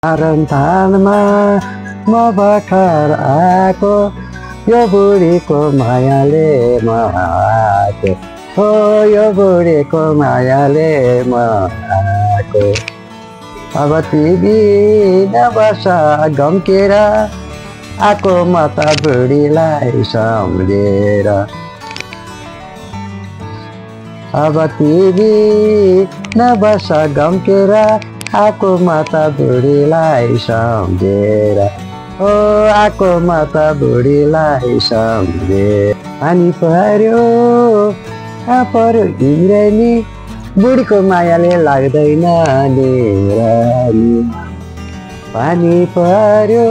थानमा म भर्खर आएको यो बुढीको मायाले म आएको हो यो बुढीको मायाले म आएको अब तिमी नबस गम्केर आएको म त बुढीलाई सम्झेर अब तिमी नबस गम्केर आएको म त बुढीलाई सम्झेर ओ आएको म त बुढीलाई सम्झेर पानी पर्यो पर्यो इन्द्रेणी बुढीको मायाले लाग्दैन निरानी पानी पर्यो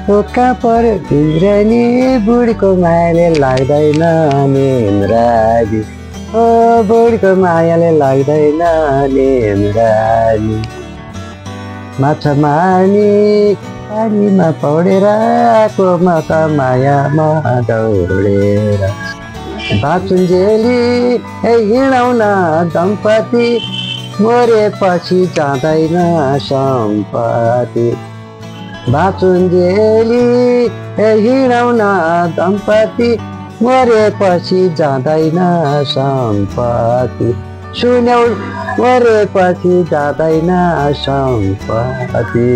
कहाँ पर्यो इन्द्रेणी बुढीको मायाले लाग्दैन निरानी ओ बुढीको मायाले लाग्दैन निरानी माछा मार्ने पानीमा पौडेर आएको म त मायामा दौडेर बाँचुन्जेली हिँडाउन दम्पति मरेपछि जाँदैन सम्पत्ति बाँचुन्जेली हिँडाउन दम्पति मरेपछि जाँदैन सम्पत्ति सुन्यौ मरेपछि जाँदैन सम्पत्ति।